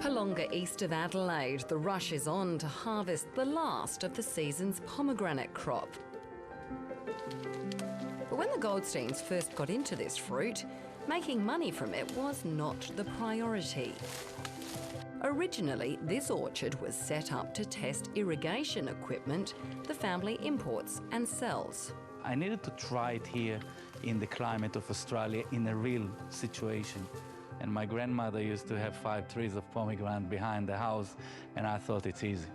Palonga east of Adelaide, the rush is on to harvest the last of the season's pomegranate crop. But when the Goldsteins first got into this fruit, making money from it was not the priority. Originally, this orchard was set up to test irrigation equipment the family imports and sells. I needed to try it here in the climate of Australia in a real situation. And my grandmother used to have 5 trees of pomegranate behind the house, and I thought it's easy.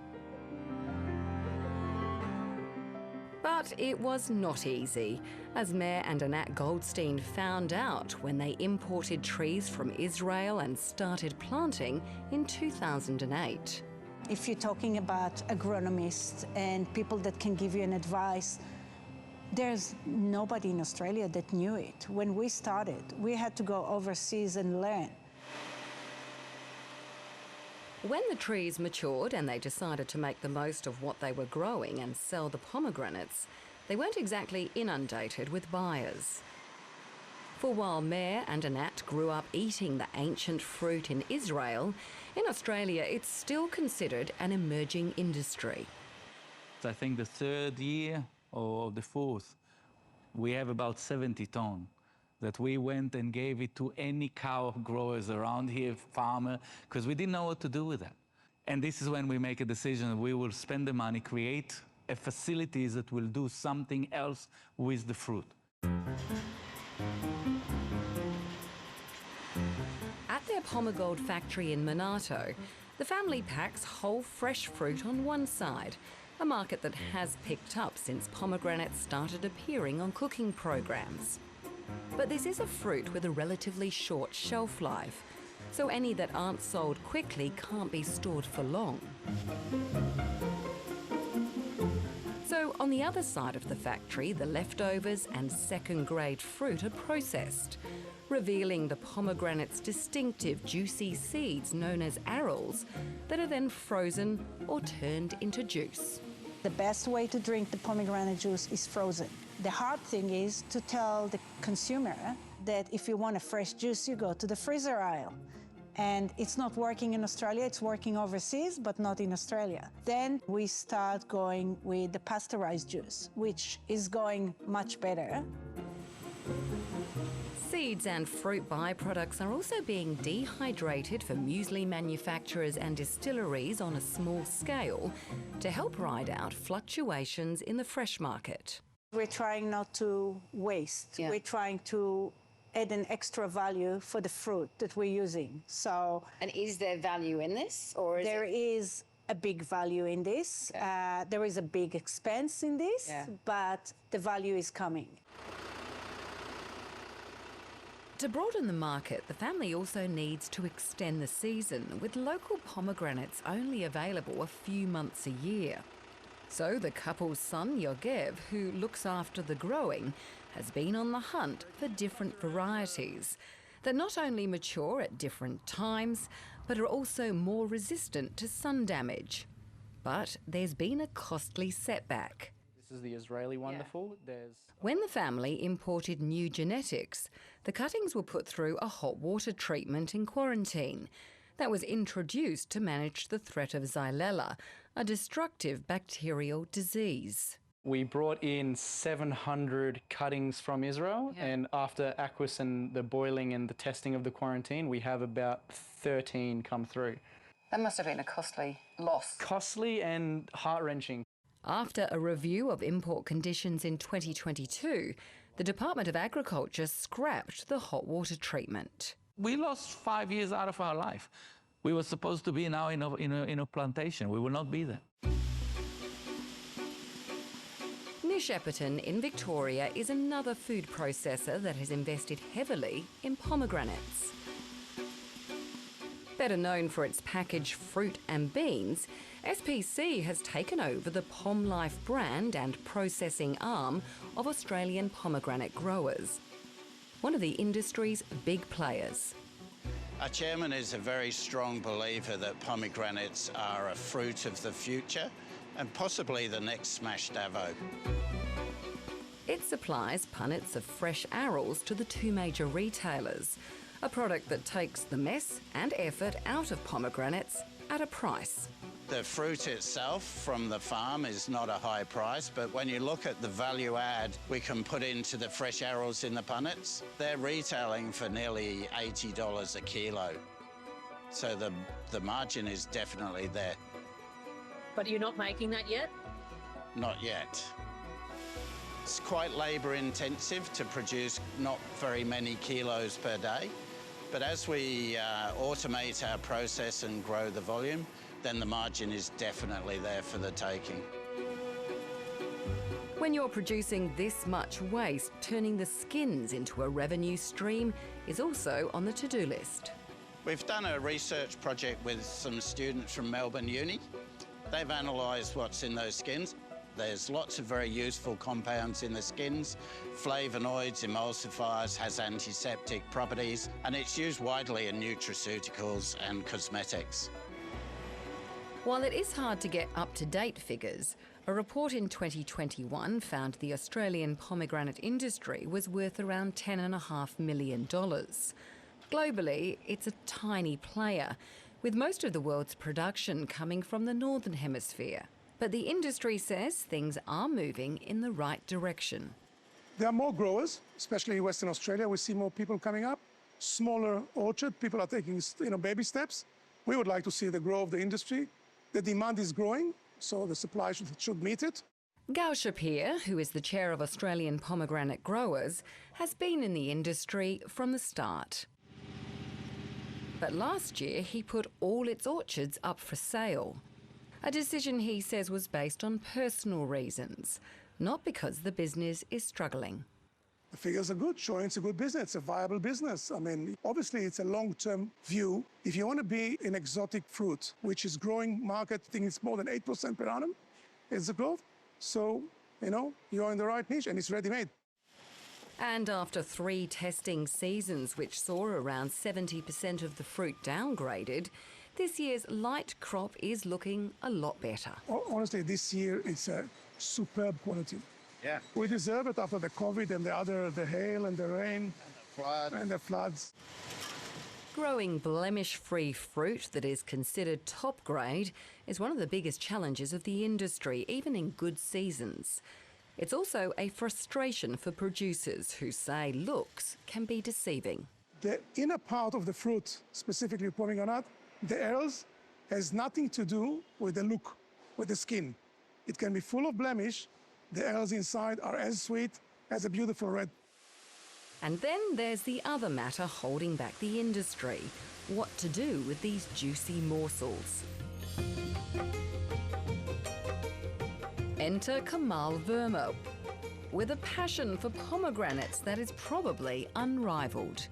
But it was not easy, as Mayor and Annette Goldstein found out when they imported trees from Israel and started planting in 2008. If you're talking about agronomists and people that can give you an advice, there's nobody in Australia that knew it. When we started, we had to go overseas and learn. When the trees matured and they decided to make the most of what they were growing and sell the pomegranates, they weren't exactly inundated with buyers. For while Mayor and Annette grew up eating the ancient fruit in Israel, in Australia it's still considered an emerging industry. I think the 3rd year or the 4th, we have about 70 tonnes that we went and gave it to any cow growers around here, farmer, because we didn't know what to do with that. And this is when we make a decision. We will spend the money, create a facilities that will do something else with the fruit. At their Pom Gold factory in Monarto, the family packs whole fresh fruit on one side, a market that has picked up since pomegranates started appearing on cooking programs. But this is a fruit with a relatively short shelf life, so any that aren't sold quickly can't be stored for long. So on the other side of the factory, the leftovers and second-grade fruit are processed, revealing the pomegranate's distinctive juicy seeds known as arils that are then frozen or turned into juice. The best way to drink the pomegranate juice is frozen. The hard thing is to tell the consumer that if you want a fresh juice, you go to the freezer aisle. And it's not working in Australia, it's working overseas, but not in Australia. Then we start going with the pasteurized juice, which is going much better. Seeds and fruit byproducts are also being dehydrated for muesli manufacturers and distilleries on a small scale to help ride out fluctuations in the fresh market. We're trying not to waste. Yeah. We're trying to add an extra value for the fruit that we're using. So, and is there value in this, or there is a big value in this. Okay. There is a big expense in this, but the value is coming. To broaden the market, the family also needs to extend the season, with local pomegranates only available a few months a year. So the couple's son, Yogev, who looks after the growing, has been on the hunt for different varieties that not only mature at different times, but are also more resistant to sun damage. But there's been a costly setback. This is the Israeli wonderful. When the family imported new genetics, the cuttings were put through a hot water treatment in quarantine that was introduced to manage the threat of Xylella, a destructive bacterial disease. We brought in 700 cuttings from Israel, and after Aquis and the boiling and the testing of the quarantine, we have about 13 come through. That must have been a costly loss. Costly and heart-wrenching. After a review of import conditions in 2022, the Department of Agriculture scrapped the hot water treatment. We lost 5 years out of our life. We were supposed to be now in a plantation. We will not be there. Nish Epperton in Victoria is another food processor that has invested heavily in pomegranates. Better known for its packaged fruit and beans, SPC has taken over the Pom Life brand and processing arm of Australian pomegranate growers, one of the industry's big players. Our chairman is a very strong believer that pomegranates are a fruit of the future and possibly the next smashed avo. It supplies punnets of fresh arils to the 2 major retailers, a product that takes the mess and effort out of pomegranates at a price. The fruit itself from the farm is not a high price, but when you look at the value add we can put into the fresh arrows in the punnets, they're retailing for nearly $80 a kilo. So the margin is definitely there. But you're not making that yet? Not yet. It's quite labour intensive to produce not very many kilos per day, but as we automate our process and grow the volume, then the margin is definitely there for the taking. When you're producing this much waste, turning the skins into a revenue stream is also on the to-do list. We've done a research project with some students from Melbourne Uni. They've analysed what's in those skins. There's lots of very useful compounds in the skins, flavonoids, emulsifiers, has antiseptic properties, and it's used widely in nutraceuticals and cosmetics. While it is hard to get up-to-date figures, a report in 2021 found the Australian pomegranate industry was worth around $10.5 million. Globally, it's a tiny player, with most of the world's production coming from the Northern Hemisphere. But the industry says things are moving in the right direction. There are more growers, especially in Western Australia. We see more people coming up. Smaller orchard, people are taking baby steps. We would like to see the growth of the industry. The demand is growing, so the supply should meet it. Gal Shapir, who is the chair of Australian pomegranate growers, has been in the industry from the start. But last year he put all its orchards up for sale. A decision he says was based on personal reasons, not because the business is struggling. The figures are good, showing it's a good business, it's a viable business. I mean, obviously it's a long-term view. If you want to be in exotic fruit, which is growing market, I think it's more than 8% per annum, it's a growth. So, you're in the right niche and it's ready-made. And after 3 testing seasons, which saw around 70% of the fruit downgraded, this year's light crop is looking a lot better. Honestly, this year it's a superb quality. Yeah. We deserve it after the COVID and the hail and the rain and the floods. Growing blemish-free fruit that is considered top grade is one of the biggest challenges of the industry, even in good seasons. It's also a frustration for producers who say looks can be deceiving. The inner part of the fruit, specifically pomegranate, the arrows, has nothing to do with the look, with the skin. It can be full of blemish. The arrows inside are as sweet as a beautiful red. And then there's the other matter holding back the industry: what to do with these juicy morsels. Enter Kamal Verma, with a passion for pomegranates that is probably unrivaled.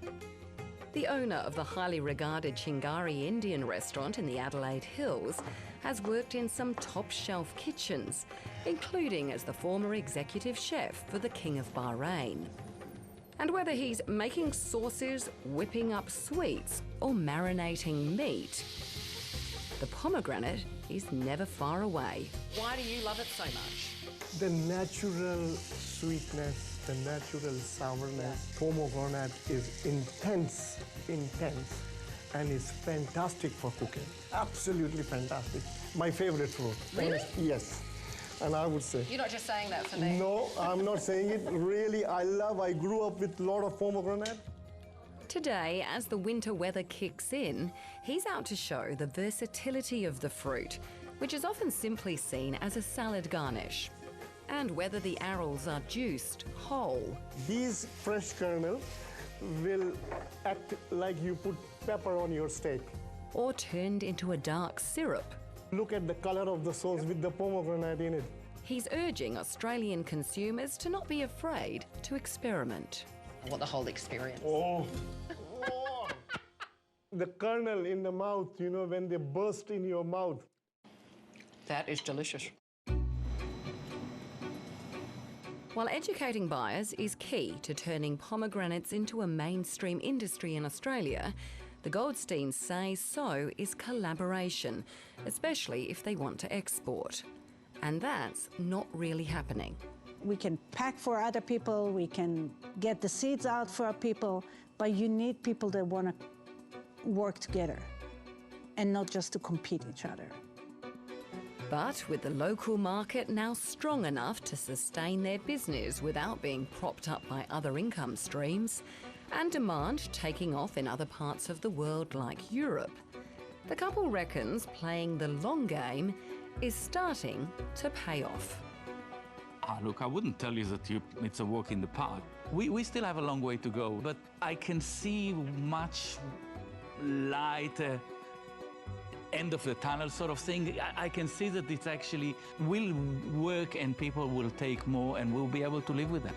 The owner of the highly regarded Chingari Indian restaurant in the Adelaide Hills has worked in some top-shelf kitchens, including as the former executive chef for the King of Bahrain. And whether he's making sauces, whipping up sweets, or marinating meat, the pomegranate is never far away. Why do you love it so much? The natural sweetness, the natural sourness. Pomegranate is intense, and is fantastic for cooking. Absolutely fantastic. My favorite fruit. Really? Yes. And I would say. You're not just saying that for me. No, I'm not saying it. Really, I grew up with a lot of pomegranate. Today, as the winter weather kicks in, he's out to show the versatility of the fruit, which is often simply seen as a salad garnish, and whether the arils are juiced whole. These fresh kernels will act like you put pepper on your steak. Or turned into a dark syrup. Look at the color of the sauce with the pomegranate in it. He's urging Australian consumers to not be afraid to experiment. I want the whole experience. Oh. The kernel in the mouth, when they burst in your mouth. That is delicious. While educating buyers is key to turning pomegranates into a mainstream industry in Australia, the Goldsteins say so is collaboration, especially if they want to export. And that's not really happening. We can pack for other people, we can get the seeds out for people, but you need people that want to work together and not just to compete each other. But with the local market now strong enough to sustain their business without being propped up by other income streams, and demand taking off in other parts of the world like Europe, the couple reckons playing the long game is starting to pay off. Look, I wouldn't tell you that it's a walk in the park. We still have a long way to go, but I can see much lighter end of the tunnel sort of thing. I can see that it actually will work and people will take more and we'll be able to live with that.